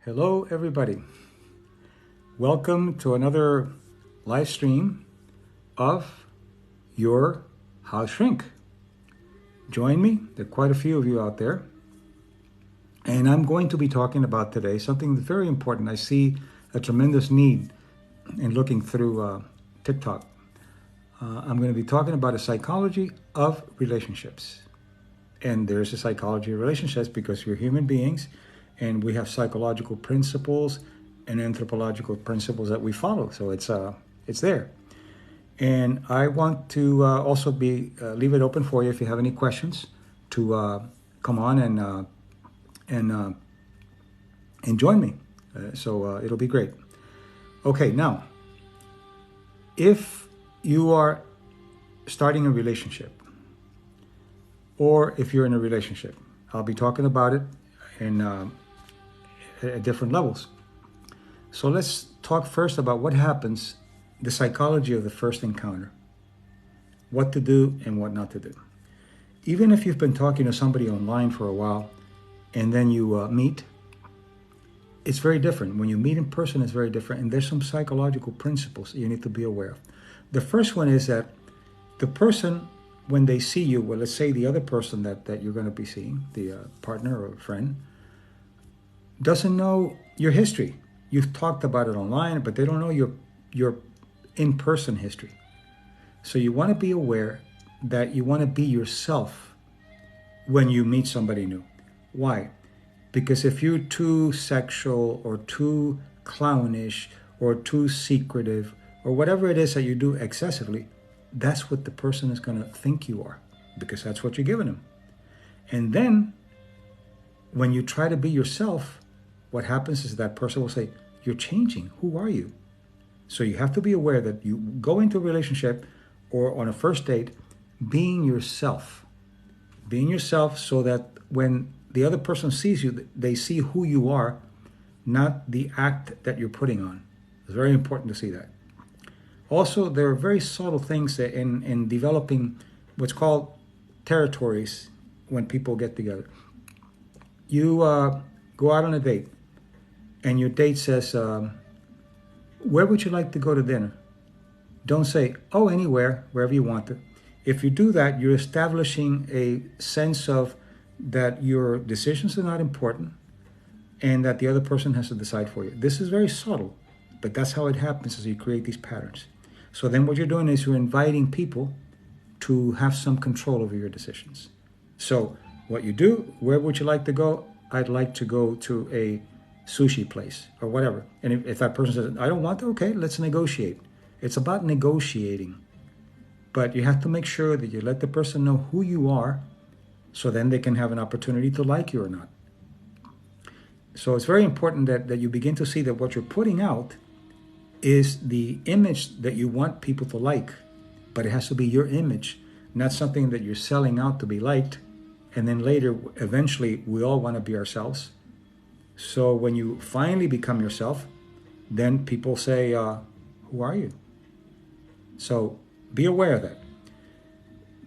Hello, everybody. Welcome to another live stream of your House Shrink. Join me. There are quite a few of you out there. And I'm going to be talking about today something that's very important. I see a tremendous need in looking through TikTok. I'm going to be talking about the psychology of relationships. And there's a psychology of relationships because we're human beings and we have psychological principles and anthropological principles that we follow. So it's there. And I want to also leave it open for you if you have any questions to come on and join me. So it'll be great. Okay, now, if you are starting a relationship, or if you're in a relationship, I'll be talking about it at different levels. So let's talk first about what happens, the psychology of the first encounter, what to do and what not to do. Even if you've been talking to somebody online for a while and then you meet, it's very different. When you meet in person, it's very different. And there's some psychological principles you need to be aware of. The first one is that the person, when they see you, well, let's say the other person that you're going to be seeing, the partner or friend, doesn't know your history. You've talked about it online, but they don't know your in-person history. So you want to be aware that you want to be yourself when you meet somebody new. Why? Because if you're too sexual or too clownish or too secretive or whatever it is that you do excessively, that's what the person is going to think you are, because that's what you're giving them. And then when you try to be yourself, what happens is that person will say, you're changing. Who are you? So you have to be aware that you go into a relationship or on a first date being yourself. Being yourself so that when the other person sees you, they see who you are, not the act that you're putting on. It's very important to see that. Also, there are very subtle things in developing what's called territories when people get together. You go out on a date, and your date says, where would you like to go to dinner? Don't say, oh, anywhere, wherever you want to. If you do that, you're establishing a sense of that your decisions are not important and that the other person has to decide for you. This is very subtle, but that's how it happens as you create these patterns. So then what you're doing is you're inviting people to have some control over your decisions. So what you do, where would you like to go? I'd like to go to a sushi place or whatever. And if that person says, I don't want to, okay, let's negotiate. It's about negotiating. But you have to make sure that you let the person know who you are so then they can have an opportunity to like you or not. So it's very important that you begin to see that what you're putting out is the image that you want people to like, but it has to be your image, not something that you're selling out to be liked. And then later, eventually, we all want to be ourselves. So when you finally become yourself, then people say, who are you? So be aware of that.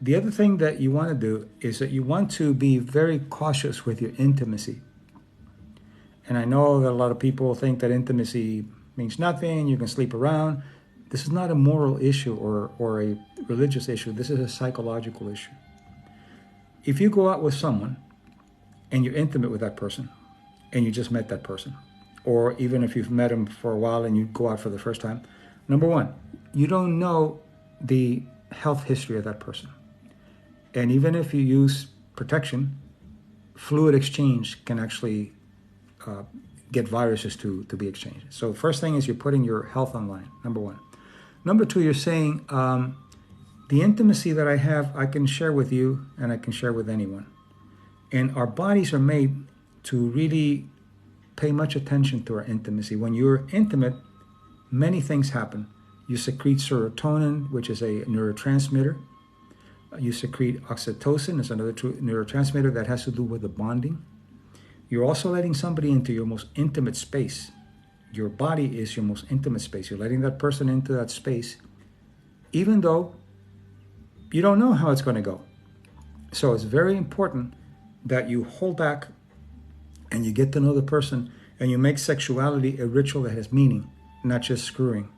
The other thing that you want to do is that you want to be very cautious with your intimacy. And I know that a lot of people think that intimacy means nothing, you can sleep around. This is not a moral issue or a religious issue. This is a psychological issue. If you go out with someone and you're intimate with that person and you just met that person, or even if you've met him for a while and you go out for the first time, number one, you don't know the health history of that person. And even if you use protection, fluid exchange can actually get viruses to be exchanged. So first thing is you're putting your health online, number one. Number two, you're saying, the intimacy that I have, I can share with you and I can share with anyone. And our bodies are made to really pay much attention to our intimacy. When you're intimate, many things happen. You secrete serotonin, which is a neurotransmitter. You secrete oxytocin, it's another neurotransmitter that has to do with the bonding. You're also letting somebody into your most intimate space. Your body is your most intimate space. You're letting that person into that space, even though you don't know how it's going to go. So it's very important that you hold back and you get to know the person And you make sexuality a ritual that has meaning, not just screwing,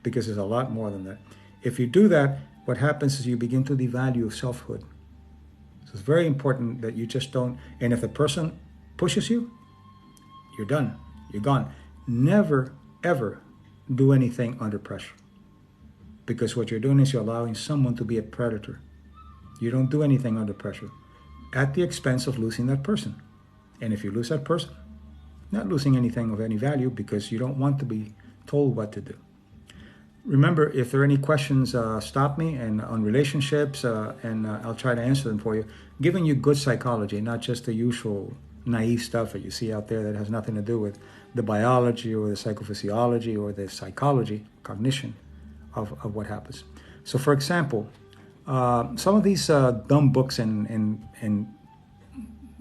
because there's a lot more than that. If you do that, what happens is you begin to devalue selfhood. So it's very important that you just don't, and if the person pushes you, you're done. You're gone. Never, ever do anything under pressure. Because what you're doing is you're allowing someone to be a predator. You don't do anything under pressure at the expense of losing that person. And if you lose that person, not losing anything of any value because you don't want to be told what to do. Remember, if there are any questions, stop me and on relationships, and I'll try to answer them for you, giving you good psychology, not just the usual naive stuff that you see out there that has nothing to do with the biology or the psychophysiology or the psychology, cognition of what happens. So, for example, some of these dumb books in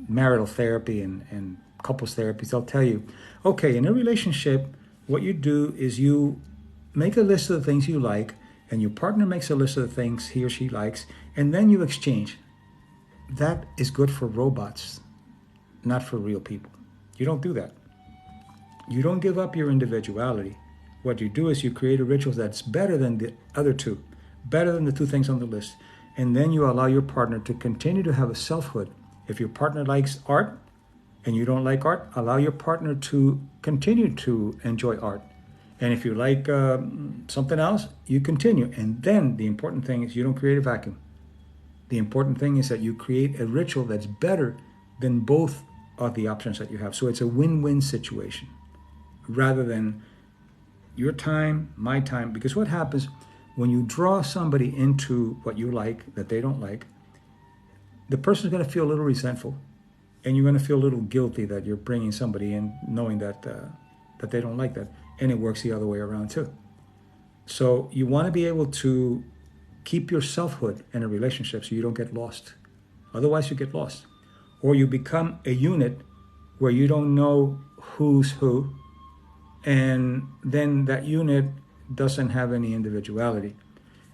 marital therapy and couples therapies, they'll tell you, okay, in a relationship, what you do is you make a list of the things you like, and your partner makes a list of the things he or she likes, and then you exchange. That is good for robots, not for real people. You don't do that. You don't give up your individuality. What you do is you create a ritual that's better than the other two, better than the two things on the list, and then you allow your partner to continue to have a selfhood. If your partner likes art and you don't like art, allow your partner to continue to enjoy art. And if you like something else, you continue. And then the important thing is you don't create a vacuum. The important thing is that you create a ritual that's better than both of the options that you have. So it's a win-win situation rather than your time, my time. Because what happens when you draw somebody into what you like that they don't like, the person's going to feel a little resentful, and you're going to feel a little guilty that you're bringing somebody in knowing that that they don't like that. And it works the other way around too. So you want to be able to keep your selfhood in a relationship so you don't get lost. Otherwise you get lost. Or you become a unit where you don't know who's who, and then that unit doesn't have any individuality.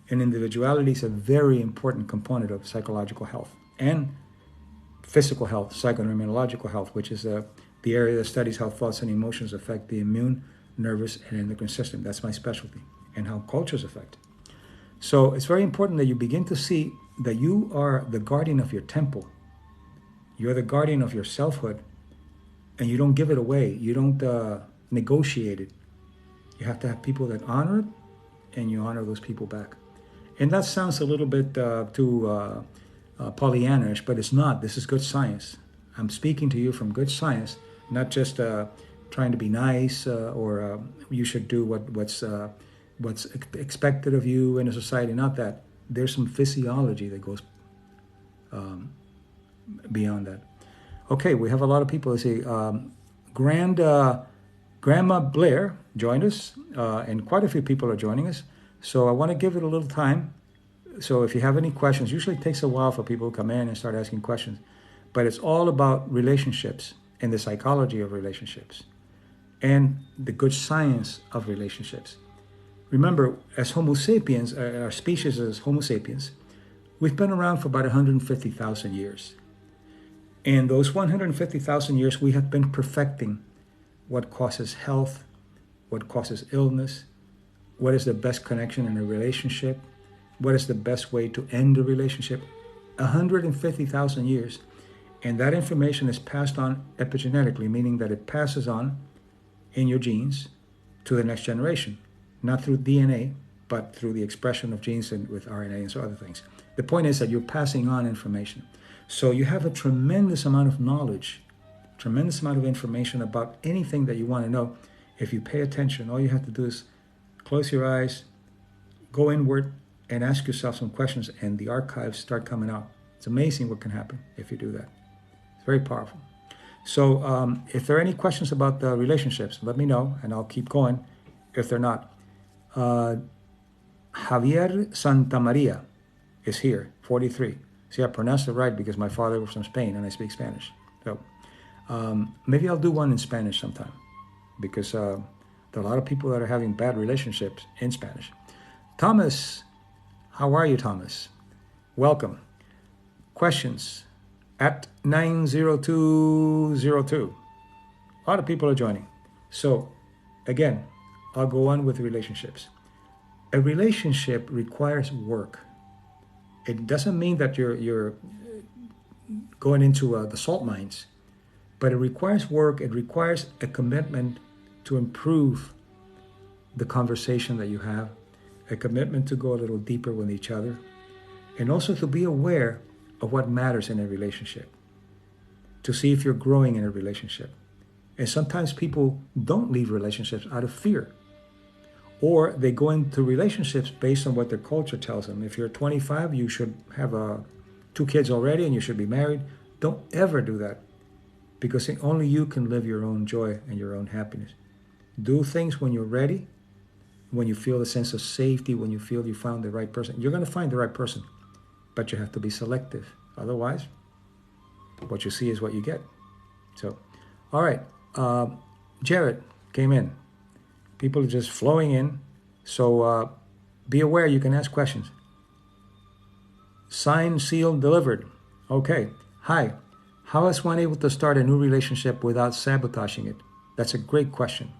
And individuality is a very important component of psychological health and physical health, psychoneuroimmunological health, which is the area that studies how thoughts and emotions affect the immune, nervous, and endocrine system. That's my specialty, and how cultures affect. So it's very important that you begin to see that you are the guardian of your temple. You're the guardian of your selfhood, and you don't give it away. You don't negotiate it. You have to have people that honor it, and you honor those people back. And that sounds a little bit too Pollyannish, but it's not. This is good science. I'm speaking to you from good science, not just trying to be nice or you should do what's expected of you in a society. Not that. There's some physiology that goes beyond that. Okay, we have a lot of people. Let's see. Grandma Blair joined us, and quite a few people are joining us. So I want to give it a little time. So if you have any questions, usually it takes a while for people to come in and start asking questions. But it's all about relationships and the psychology of relationships and the good science of relationships. Remember, as Homo sapiens, our species as Homo sapiens, we've been around for about 150,000 years. And those 150,000 years, we have been perfecting what causes health, what causes illness, what is the best connection in a relationship, what is the best way to end a relationship. 150,000 years. And that information is passed on epigenetically, meaning that it passes on in your genes to the next generation. Not through DNA, but through the expression of genes and with RNA and so other things. The point is that you're passing on information. So you have a tremendous amount of knowledge, tremendous amount of information about anything that you want to know. If you pay attention, all you have to do is close your eyes, go inward, and ask yourself some questions, and the archives start coming out. It's amazing what can happen if you do that. It's very powerful. So if there are any questions about the relationships, let me know, and I'll keep going if they're not. Javier Santamaria is here, 43. See, I pronounced it right because my father was from Spain and I speak Spanish. So maybe I'll do one in Spanish sometime because there are a lot of people that are having bad relationships in Spanish. Thomas, how are you, Thomas? Welcome. Questions at 90202. A lot of people are joining. So again, I'll go on with relationships. A relationship requires work. It doesn't mean that you're going into the salt mines, but it requires work. It requires a commitment to improve the conversation that you have, a commitment to go a little deeper with each other, and also to be aware of what matters in a relationship, to see if you're growing in a relationship. And sometimes people don't leave relationships out of fear, or they go into relationships based on what their culture tells them. If you're 25, you should have 2 kids already and you should be married. Don't ever do that, because only you can live your own joy and your own happiness. Do things when you're ready, when you feel a sense of safety, when you feel you found the right person. You're going to find the right person, but you have to be selective. Otherwise, what you see is what you get. So, all right. Jared came in. People are just flowing in. So be aware, you can ask questions. Signed, sealed, delivered. Okay. Hi. How is one able to start a new relationship without sabotaging it? That's a great question.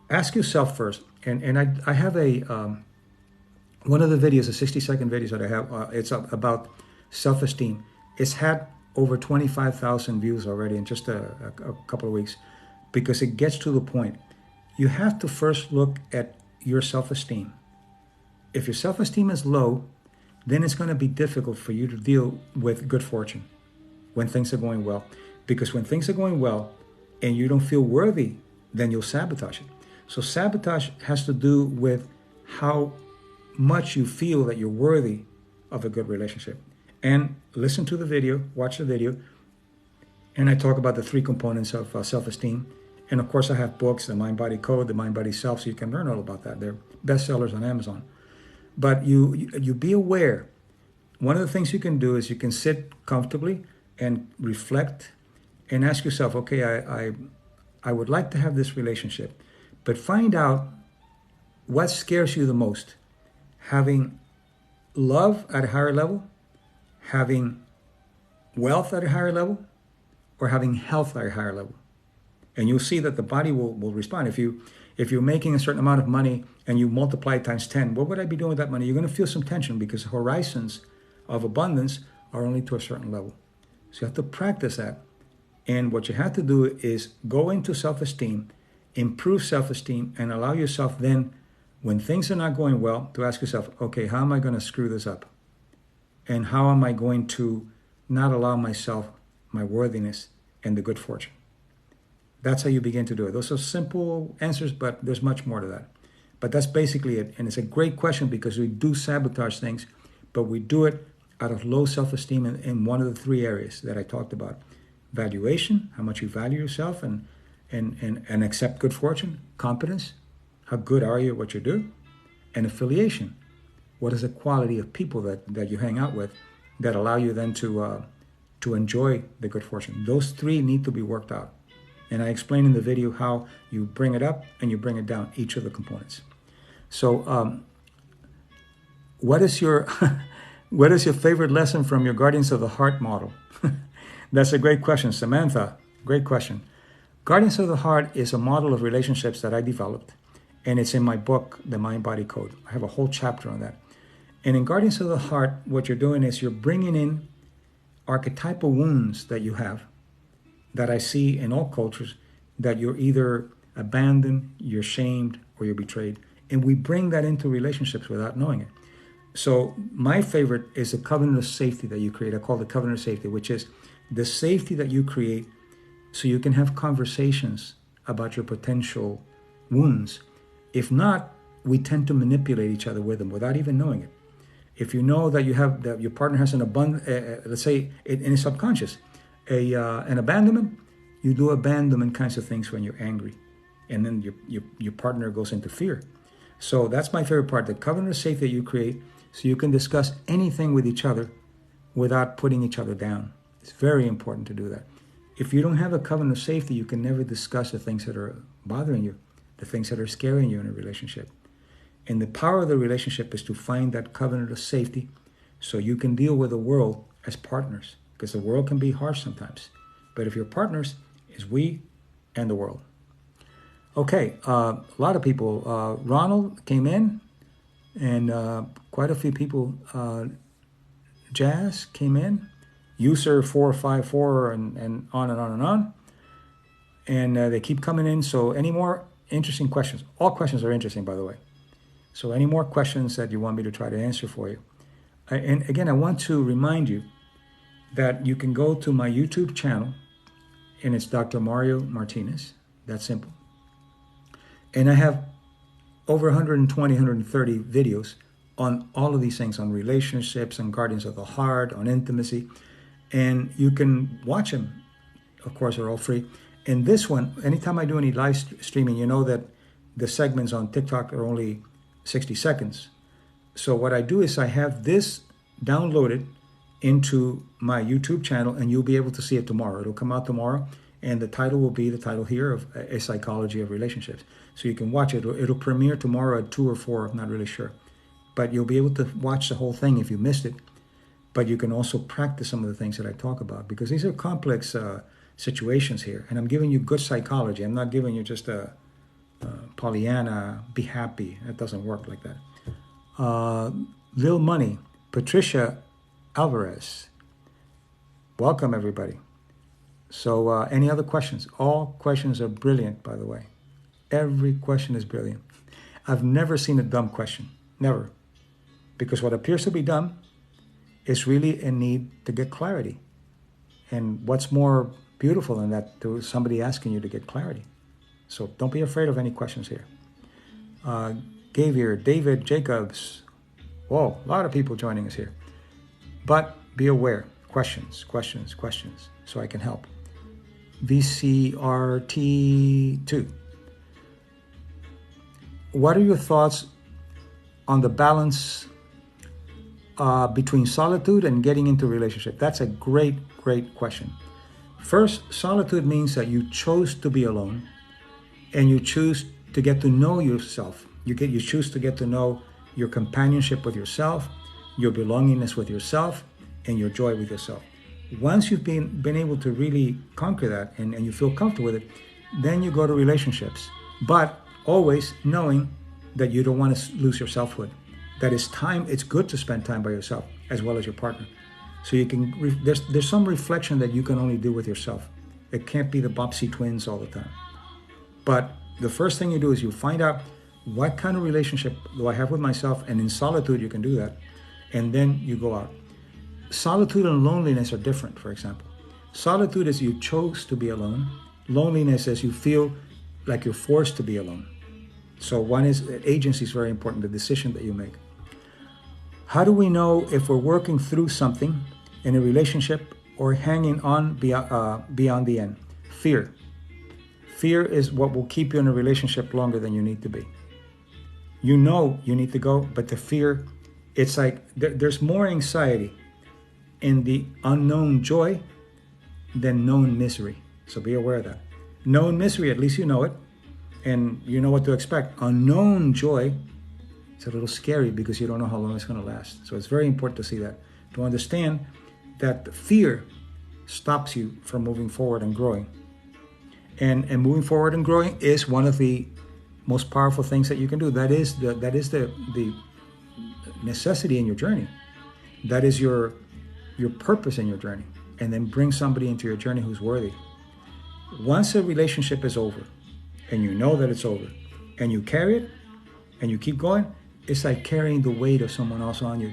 Ask yourself first. And I have one of the videos, the 60-second videos that I have, it's about self-esteem. It's had over 25,000 views already in just a couple of weeks, because it gets to the point. You have to first look at your self-esteem. If your self-esteem is low, then it's going to be difficult for you to deal with good fortune when things are going well. Because when things are going well and you don't feel worthy, then you'll sabotage it. So sabotage has to do with how much you feel that you're worthy of a good relationship. And listen to the video, watch the video, and I talk about the 3 components of self-esteem. And of course, I have books, the Mind Body Code, the Mind Body Self, so you can learn all about that. They're bestsellers on Amazon. But you be aware. One of the things you can do is you can sit comfortably and reflect and ask yourself, okay, I would like to have this relationship, but find out what scares you the most. Having love at a higher level, having wealth at a higher level, or having health at a higher level. And you'll see that the body will respond. If you're making a certain amount of money and you multiply it times 10, what would I be doing with that money? You're going to feel some tension, because horizons of abundance are only to a certain level. So you have to practice that. And what you have to do is go into self-esteem, improve self-esteem, and allow yourself then, when things are not going well, to ask yourself, okay, how am I going to screw this up? And how am I going to not allow myself my worthiness and the good fortune? That's how you begin to do it. Those are simple answers, but there's much more to that. But that's basically it. And it's a great question, because we do sabotage things, but we do it out of low self-esteem in one of the 3 areas that I talked about. Valuation, how much you value yourself and accept good fortune. Competence, how good are you at what you do? And affiliation, what is the quality of people that you hang out with that allow you then to enjoy the good fortune? Those 3 need to be worked out. And I explain in the video how you bring it up and you bring it down, each of the components. So what is your what is your favorite lesson from your Guardians of the Heart model? That's a great question, Samantha. Great question. Guardians of the Heart is a model of relationships that I developed, and it's in my book, The Mind Body Code. I have a whole chapter on that. And in Guardians of the Heart, what you're doing is you're bringing in archetypal wounds that you have, that I see in all cultures, that you're either abandoned, you're shamed, or you're betrayed. And we bring that into relationships without knowing it. So my favorite is the covenant of safety that you create. I call it the covenant of safety, which is the safety that you create so you can have conversations about your potential wounds. If not, we tend to manipulate each other with them without even knowing it. If you know that that your partner has an abundant, let's say in his subconscious, an abandonment, you do abandonment kinds of things when you're angry, and then your partner goes into fear. So that's my favorite part, the covenant of safety that you create so you can discuss anything with each other without putting each other down. It's very important to do that. If you don't have a covenant of safety, you can never discuss the things that are bothering you, the things that are scaring you in a relationship. And the power of the relationship is to find that covenant of safety so you can deal with the world as partners, because the world can be harsh sometimes. But if you're partners, it's we and the world. Okay, a lot of people. Ronald came in, and quite a few people. Jazz came in, user 454, and on and on and on. And they keep coming in. So, any more interesting questions? All questions are interesting, by the way. So, any more questions that you want me to try to answer for you? And again, I want to remind you that you can go to my YouTube channel, and it's Dr. Mario Martinez. That's simple. And I have over 120, 130 videos on all of these things, on relationships, on guardians of the heart, on intimacy. And you can watch them. Of course, they're all free. And this one, anytime I do any live streaming, you know that the segments on TikTok are only 60 seconds. So what I do is I have this downloaded into my YouTube channel, and you'll be able to see it tomorrow. It'll come out tomorrow, and the title will be the title here of A Psychology of Relationships. So you can watch it. It'll premiere tomorrow at 2 or 4, I'm not really sure. But you'll be able to watch the whole thing if you missed it. But you can also practice some of the things that I talk about, because these are complex situations here. And I'm giving you good psychology. I'm not giving you just a Pollyanna, be happy. It doesn't work like that. Lil Money, Patricia Alvarez. Welcome, everybody. So any other questions? All questions are brilliant, by the way. Every question is brilliant. I've never seen a dumb question. Never. Because what appears to be dumb is really a need to get clarity. And what's more beautiful than that, to somebody asking you to get clarity? So don't be afraid of any questions here. Gavier, David Jacobs. Whoa, a lot of people joining us here. But be aware. Questions, questions, questions, so I can help. VCRT2. What are your thoughts on the balance between solitude and getting into a relationship? That's a great, great question. First, solitude means that you chose to be alone, and you choose to get to know yourself. You choose to get to know your companionship with yourself, your belongingness with yourself, and your joy with yourself. Once you've been able to really conquer that, and you feel comfortable with it, then you go to relationships. But always knowing that you don't want to lose your selfhood. That is time. It's good to spend time by yourself as well as your partner. So you can. There's some reflection that you can only do with yourself. It can't be the Bobbsey twins all the time. But the first thing you do is you find out, what kind of relationship do I have with myself? And in solitude, you can do that. And then you go out. Solitude and loneliness are different, for example. Solitude is you chose to be alone. Loneliness is you feel like you're forced to be alone. So one is, agency is very important, the decision that you make. How do we know if we're working through something in a relationship or hanging on beyond the end? Fear. Fear is what will keep you in a relationship longer than you need to be. You know you need to go, but the fear, it's like there's more anxiety in the unknown joy than known misery. So be aware of that. Known misery, at least you know it, and you know what to expect. Unknown joy, it's a little scary because you don't know how long it's going to last. So it's very important to see that, to understand that the fear stops you from moving forward and growing. And moving forward and growing is one of the most powerful things that you can do. That is the necessity in your journey. That is your purpose in your journey. And then bring somebody into your journey who's worthy. Once a relationship is over, and you know that it's over, and you carry it, and you keep going, it's like carrying the weight of someone else on you.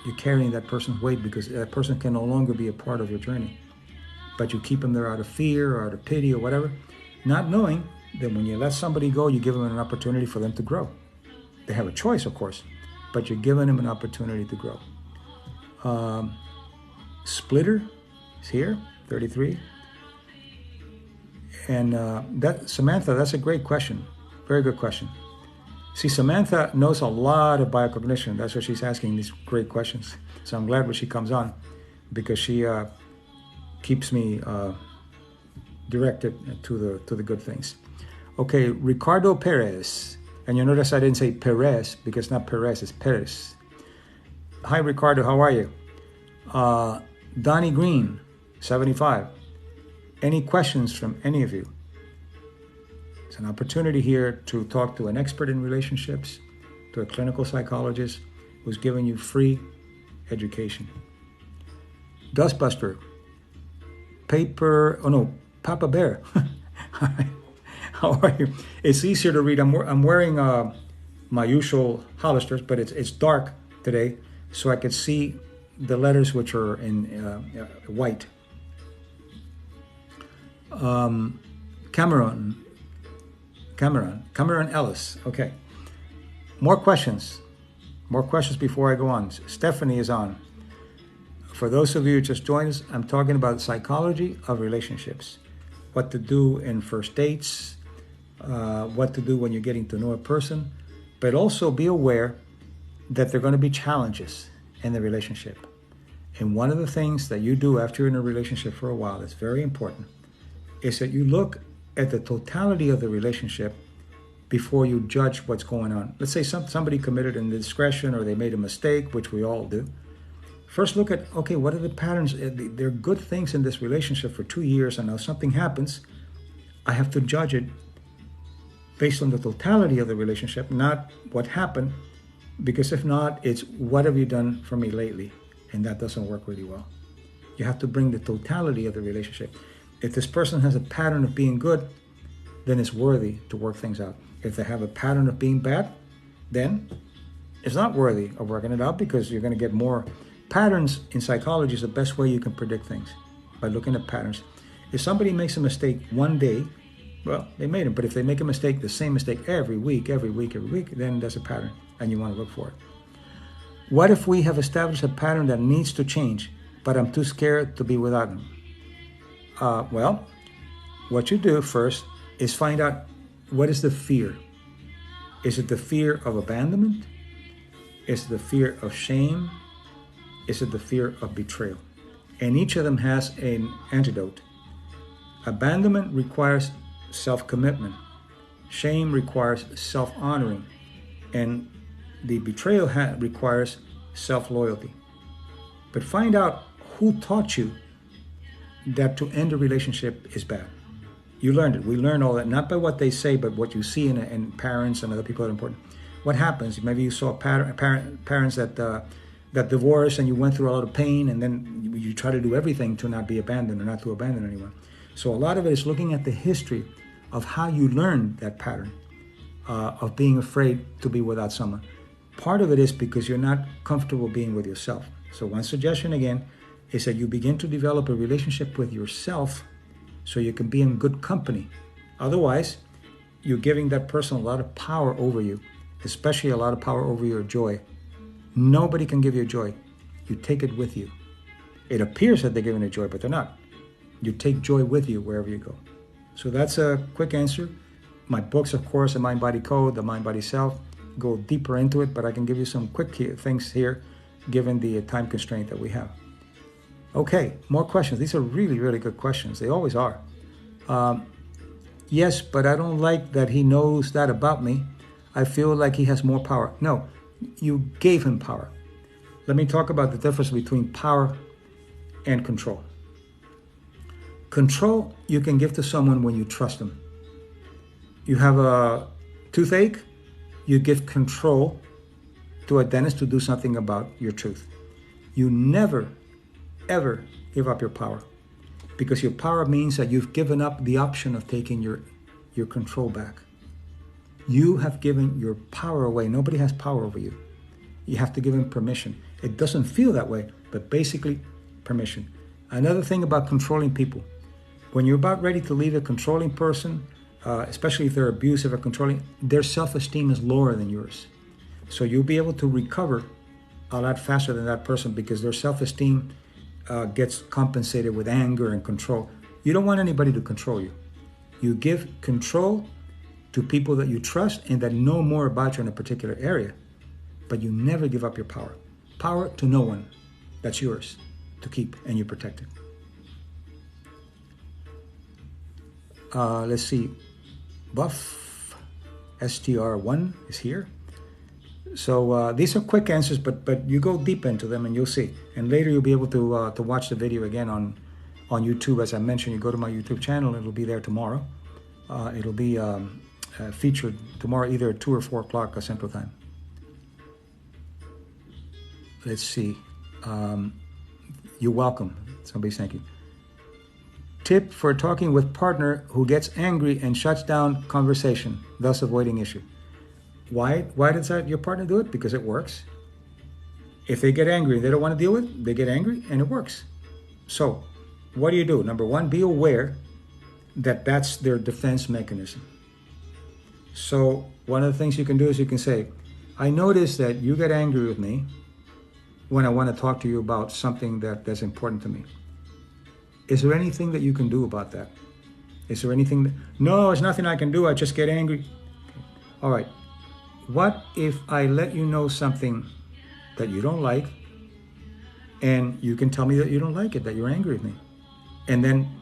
You're carrying that person's weight, because that person can no longer be a part of your journey. But you keep them there out of fear or out of pity or whatever, not knowing that when you let somebody go, you give them an opportunity for them to grow. They have a choice, of course, but you're giving them an opportunity to grow. Splitter is here, 33. And Samantha, that's a great question. Very good question. See, Samantha knows a lot of biocognition. That's why she's asking these great questions. So I'm glad when she comes on, because she keeps me directed to the good things. Okay, Ricardo Perez. And you notice I didn't say Perez, because it's not Perez, it's Perez. Hi, Ricardo, how are you? Donnie Green, 75. Any questions from any of you? It's an opportunity here to talk to an expert in relationships, to a clinical psychologist who's giving you free education. Dustbuster, Papa Bear. Hi. How are you? It's easier to read. I'm wearing my usual Hollisters, but it's dark today, so I could see the letters which are in white. Cameron Ellis. Okay. More questions before I go on. Stephanie is on. For those of you who just joined us, I'm talking about psychology of relationships. What to do in first dates, what to do when you're getting to know a person, but also be aware that there are going to be challenges in the relationship. And one of the things that you do after you're in a relationship for a while that's very important is that you look at the totality of the relationship before you judge what's going on. Let's say somebody committed an indiscretion or they made a mistake, which we all do. First look at, okay, what are the patterns? There are good things in this relationship for 2 years, and now something happens. I have to judge it based on the totality of the relationship, not what happened, because if not, it's what have you done for me lately? And that doesn't work really well. You have to bring the totality of the relationship. If this person has a pattern of being good, then it's worthy to work things out. If they have a pattern of being bad, then it's not worthy of working it out, because you're going to get more. Patterns in psychology is the best way you can predict things, by looking at patterns. If somebody makes a mistake one day, well, they made it. But if they make a mistake, the same mistake every week, then that's a pattern, and you want to look for it. What if we have established a pattern that needs to change, but I'm too scared to be without him? Well, what you do first is find out, what is the fear? Is it the fear of abandonment? Is it the fear of shame? Is it the fear of betrayal? And each of them has an antidote. Abandonment requires self-commitment. Shame requires self-honoring. And the betrayal requires self-loyalty. But find out who taught you that to end a relationship is bad. You learned it. We learn all that, not by what they say, but what you see in parents and other people that are important. What happens? Maybe you saw parents that divorced, and you went through a lot of pain, and then you try to do everything to not be abandoned or not to abandon anyone. So a lot of it is looking at the history of how you learned that pattern of being afraid to be without someone. Part of it is because you're not comfortable being with yourself. So one suggestion again is that you begin to develop a relationship with yourself so you can be in good company. Otherwise, you're giving that person a lot of power over you, especially a lot of power over your joy. Nobody can give you joy. You take it with you. It appears that they're giving you joy, but they're not. You take joy with you wherever you go. So that's a quick answer. My books, of course, The Mind Body Code, The Mind Body Self, go deeper into it, but I can give you some quick things here given the time constraint that we have. Okay, more questions. These are really, really good questions. They always are. Yes, but I don't like that he knows that about me. I feel like he has more power. No, you gave him power. Let me talk about the difference between power and control. Control you can give to someone when you trust them. You have a toothache, you give control to a dentist to do something about your tooth. You never, ever give up your power, because your power means that you've given up the option of taking your control back. You have given your power away. Nobody has power over you. You have to give him permission. It doesn't feel that way, but basically permission. Another thing about controlling people, when you're about ready to leave a controlling person, especially if they're abusive or controlling, their self-esteem is lower than yours. So you'll be able to recover a lot faster than that person, because their self-esteem gets compensated with anger and control. You don't want anybody to control you. You give control to people that you trust and that know more about you in a particular area, but you never give up your power. Power to no one. That's yours to keep, and you protect it. Let's see. Buff STR1 is here. So these are quick answers, but you go deep into them and you'll see. And later you'll be able to watch the video again on YouTube. As I mentioned, you go to my YouTube channel, it'll be there tomorrow. It'll be featured tomorrow, either at 2 or 4 o'clock Central Time. Let's see. You're welcome. Somebody's thank you. Tip for talking with partner who gets angry and shuts down conversation, thus avoiding issue. Why does that your partner do it? Because it works. If they get angry, they don't want to deal with it, they get angry and it works. So what do you do? Number one, be aware that that's their defense mechanism. So one of the things you can do is you can say, I notice that you get angry with me when I want to talk to you about something that's important to me. Is there anything that you can do about that? Is there anything no, there's nothing I can do. I just get angry. Okay. All right. What if I let you know something that you don't like, and you can tell me that you don't like it, that you're angry with me? And then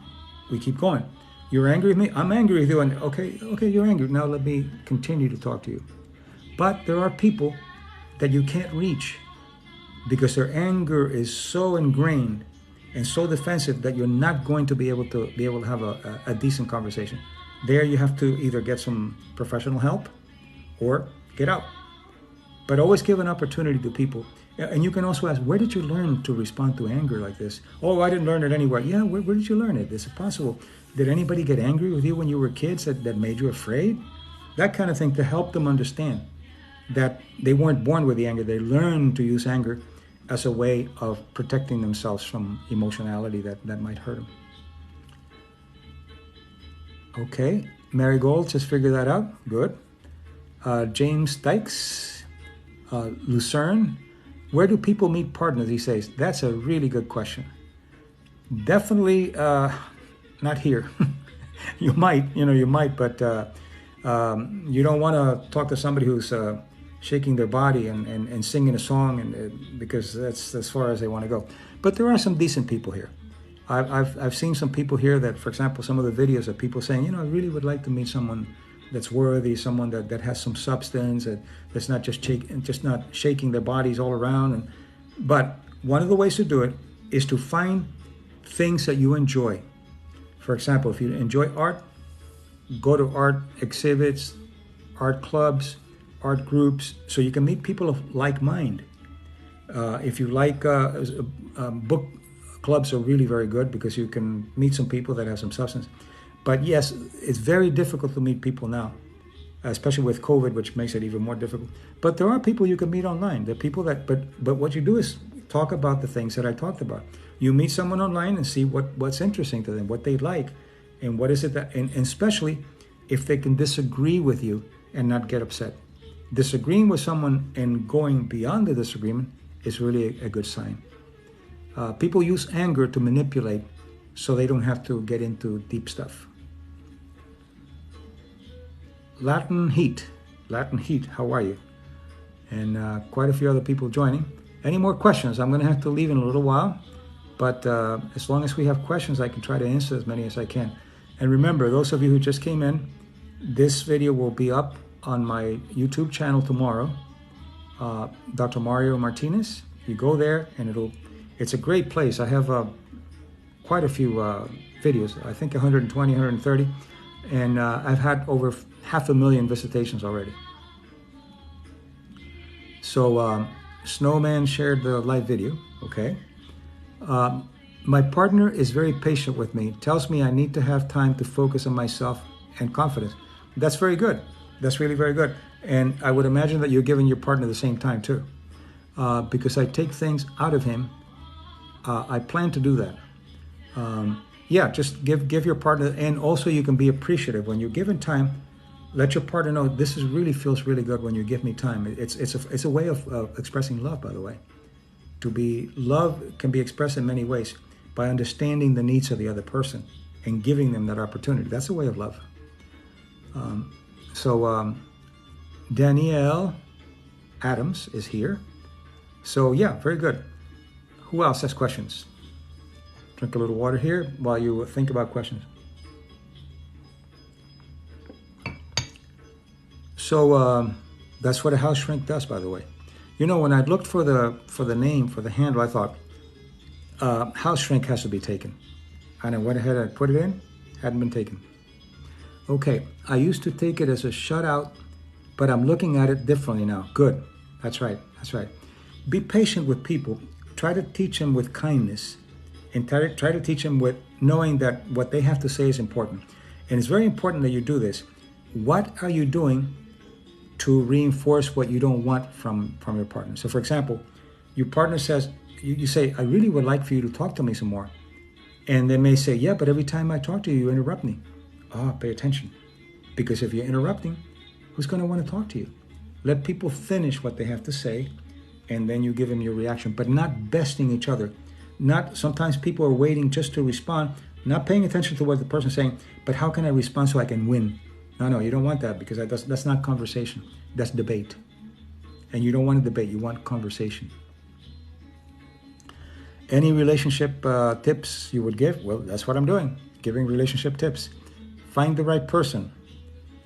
we keep going. You're angry with me? I'm angry with you. And okay, you're angry. Now let me continue to talk to you. But there are people that you can't reach because their anger is so ingrained and so defensive that you're not going to be able to have a decent conversation. There you have to either get some professional help or get out. But always give an opportunity to people. And you can also ask, where did you learn to respond to anger like this? Oh, I didn't learn it anywhere. Yeah, where did you learn it? Is it possible? Did anybody get angry with you when you were kids that made you afraid? That kind of thing, to help them understand that they weren't born with the anger. They learned to use anger as a way of protecting themselves from emotionality that might hurt them. Okay, Marigold just figured that out. Good. James Dykes, Lucerne. Where do people meet partners? He says, that's a really good question. Definitely not here. You might, but you don't want to talk to somebody who's shaking their body and singing a song, and because that's as far as they want to go. But there are some decent people here. I've seen some people here that, for example, some of the videos of people saying, I really would like to meet someone that's worthy, someone that has some substance, that's not just not shaking their bodies all around. But one of the ways to do it is to find things that you enjoy. For example, if you enjoy art, go to art exhibits, art clubs, art groups, so you can meet people of like mind. If you like book clubs, are really very good because you can meet some people that have some substance. But yes, it's very difficult to meet people now, especially with COVID, which makes it even more difficult. But there are people you can meet online. There are people but what you do is talk about the things that I talked about. You meet someone online and see what's interesting to them, what they like, and what is it that, and especially if they can disagree with you and not get upset. Disagreeing with someone and going beyond the disagreement is really a good sign. People use anger to manipulate so they don't have to get into deep stuff. Latin Heat, how are you? And quite a few other people joining. Any more questions? I'm going to have to leave in a little while, but as long as we have questions, I can try to answer as many as I can. And remember, those of you who just came in, this video will be up on my YouTube channel tomorrow, Dr. Mario Martinez. You go there and it's a great place. I have quite a few videos, I think 120, 130, and I've had over 500,000 visitations already. So Snowman shared the live video, okay. My partner is very patient with me, tells me I need to have time to focus on myself and confidence. That's very good. That's really very good. And I would imagine that you're giving your partner the same time too. Because I take things out of him. I plan to do that. Just give your partner, and also you can be appreciative. When you're given time, let your partner know this feels really good when you give me time. It's a way of expressing love, by the way. Love can be expressed in many ways by understanding the needs of the other person and giving them that opportunity. That's a way of love. Danielle Adams is here. So yeah, very good. Who else has questions? Drink a little water here while you think about questions. So that's what a house shrink does, by the way. When I looked for the name, for the handle, I thought house shrink has to be taken. And I went ahead and put it in, hadn't been taken. Okay, I used to take it as a shutout, but I'm looking at it differently now. Good. That's right. That's right. Be patient with people. Try to teach them with kindness, and try to teach them with knowing that what they have to say is important. And it's very important that you do this. What are you doing to reinforce what you don't want from your partner? So for example, your partner says, you say, I really would like for you to talk to me some more. And they may say, yeah, but every time I talk to you, you interrupt me. Pay attention. Because if you're interrupting, who's going to want to talk to you? Let people finish what they have to say, and then you give them your reaction, but not besting each other. Not sometimes people are waiting just to respond, not paying attention to what the person's saying, but how can I respond so I can win? No, you don't want that, because that's not conversation. That's debate. And you don't want to debate, you want conversation. Any relationship tips you would give? Well, that's what I'm doing, giving relationship tips. Find the right person.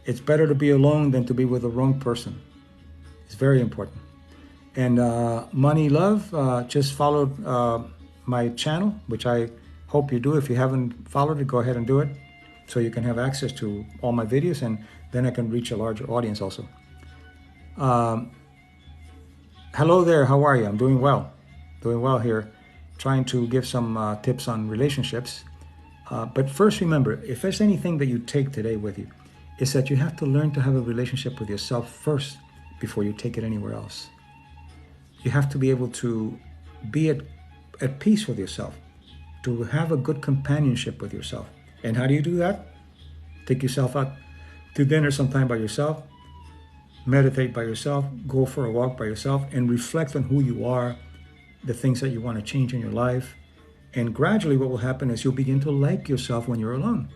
It's better to be alone than to be with the wrong person. It's very important. And money, love, just follow my channel, which I hope you do. If you haven't followed it, go ahead and do it, so you can have access to all my videos, and then I can reach a larger audience also. Hello there, how are you? I'm doing well here, trying to give some tips on relationships. But first, remember, if there's anything that you take today with you, is that you have to learn to have a relationship with yourself first before you take it anywhere else. You have to be able to be at peace with yourself, to have a good companionship with yourself. And how do you do that? Take yourself out to dinner sometime by yourself, meditate by yourself, go for a walk by yourself, and reflect on who you are, the things that you want to change in your life. And gradually what will happen is you'll begin to like yourself when you're alone.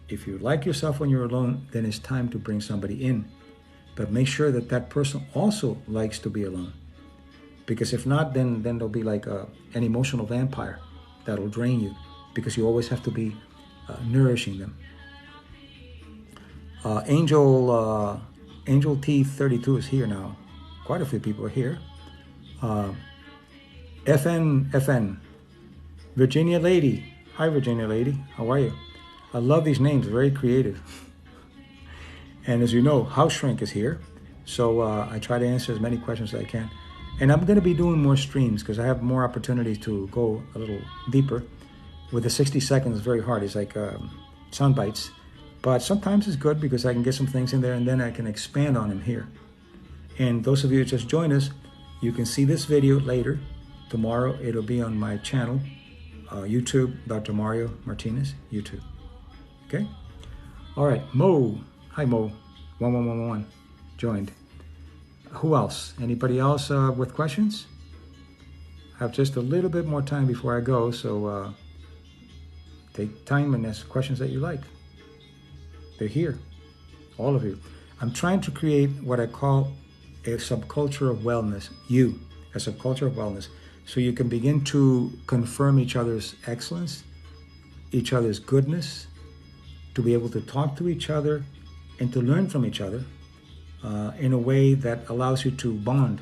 If you like yourself when you're alone, then it's time to bring somebody in. But make sure that that person also likes to be alone. Because if not, then they'll be like an emotional vampire that'll drain you, because you always have to be nourishing them. Angel T32 is here now. Quite a few people are here. FN, Virginia Lady. Hi, Virginia Lady. How are you? I love these names, very creative. And as you know, House Shrink is here. So I try to answer as many questions as I can. And I'm going to be doing more streams because I have more opportunities to go a little deeper. With the 60 seconds, it's very hard. It's like sound bites. But sometimes it's good because I can get some things in there and then I can expand on them here. And those of you who just joined us, you can see this video later. Tomorrow it'll be on my channel, YouTube, Dr. Mario Martinez, YouTube. Okay? All right, Mo. Hi, Mo. 1111 joined. Who else? Anybody else with questions? I have just a little bit more time before I go, so take time and ask questions that you like. They're here, all of you. I'm trying to create what I call a subculture of wellness, a subculture of wellness, so you can begin to confirm each other's excellence, each other's goodness, to be able to talk to each other and to learn from each other in a way that allows you to bond,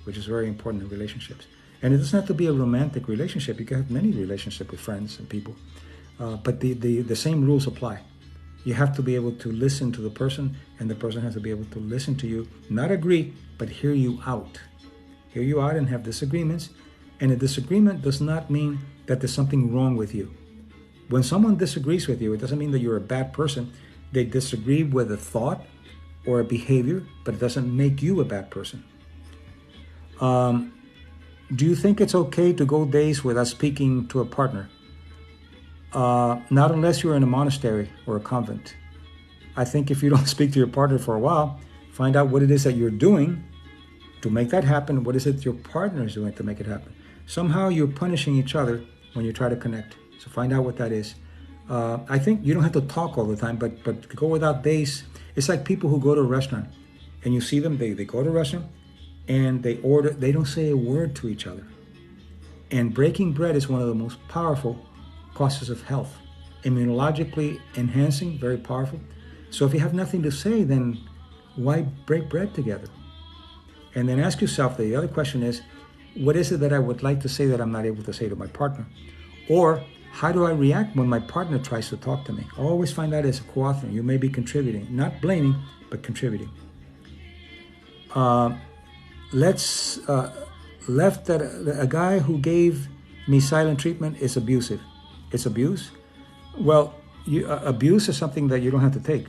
which is very important in relationships. And it doesn't have to be a romantic relationship. You can have many relationships with friends and people, but the same rules apply. You have to be able to listen to the person, and the person has to be able to listen to you, not agree, but hear you out. Hear you out and have disagreements. And a disagreement does not mean that there's something wrong with you. When someone disagrees with you, it doesn't mean that you're a bad person. They disagree with a thought or a behavior, but it doesn't make you a bad person. Do you think it's okay to go days without speaking to a partner? Not unless you're in a monastery or a convent. I think if you don't speak to your partner for a while, find out what it is that you're doing to make that happen. What is it your partner is doing to make it happen? Somehow you're punishing each other when you try to connect. So find out what that is. I think you don't have to talk all the time, but go without days. It's like people who go to a restaurant and you see them, they go to a restaurant and they order, they don't say a word to each other. And breaking bread is one of the most powerful causes of health. Immunologically enhancing, very powerful. So if you have nothing to say, then why break bread together? And then ask yourself, the other question is, what is it that I would like to say that I'm not able to say to my partner? Or How do I react when my partner tries to talk to me? Always find that as a co-author. You may be contributing, not blaming, but contributing. Let's left that a guy who gave me silent treatment is abusive. It's abuse. Well, abuse is something that you don't have to take.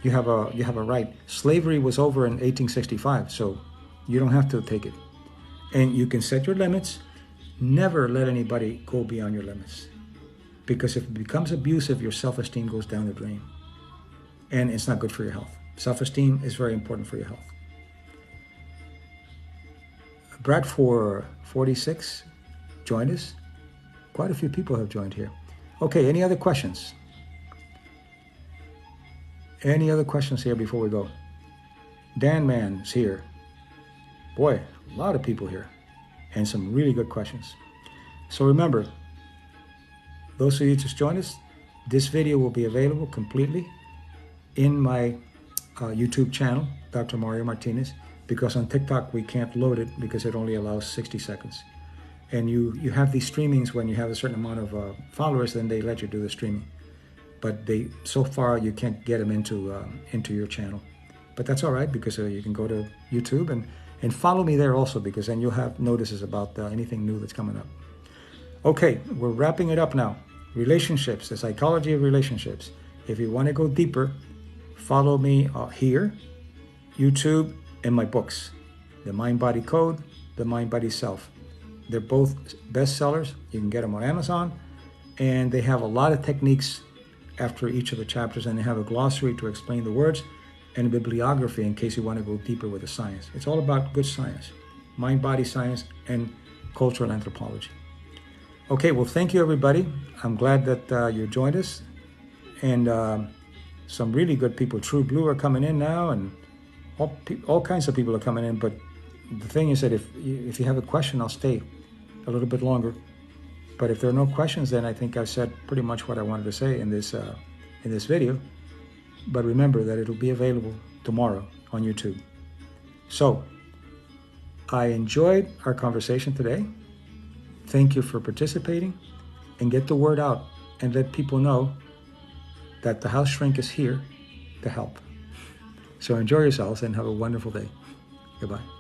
You have a right. Slavery was over in 1865, so you don't have to take it. And you can set your limits. Never let anybody go beyond your limits, because if it becomes abusive, your self-esteem goes down the drain, and it's not good for your health. Self-esteem is very important for your health. Brad for 46 joined us. Quite a few people have joined here. Okay, any other questions? Any other questions here before we go? Dan Man's here. Boy, a lot of people here, and some really good questions. So remember, those of you just joined us, this video will be available completely in my YouTube channel, Dr. Mario Martinez, because on TikTok we can't load it because it only allows 60 seconds. And you have these streamings when you have a certain amount of followers, then they let you do the streaming. But so far you can't get them into your channel. But that's all right, because you can go to YouTube and follow me there also, because then you'll have notices about anything new that's coming up. Okay, we're wrapping it up now. Relationships, the psychology of relationships. If you want to go deeper, follow me here, YouTube, and my books, The Mind-Body Code, The Mind-Body Self. They're both bestsellers. You can get them on Amazon, and they have a lot of techniques after each of the chapters, and they have a glossary to explain the words and a bibliography in case you want to go deeper with the science. It's all about good science, mind-body science, and cultural anthropology. Okay, well, thank you, everybody. I'm glad that you joined us, and some really good people. True Blue are coming in now, and all kinds of people are coming in. But the thing is that if you have a question, I'll stay a little bit longer. But if there are no questions, then I think I've said pretty much what I wanted to say in this video. But remember that it'll be available tomorrow on YouTube. So I enjoyed our conversation today. Thank you for participating, and get the word out and let people know that the house shrink is here to help. So enjoy yourselves and have a wonderful day. Goodbye.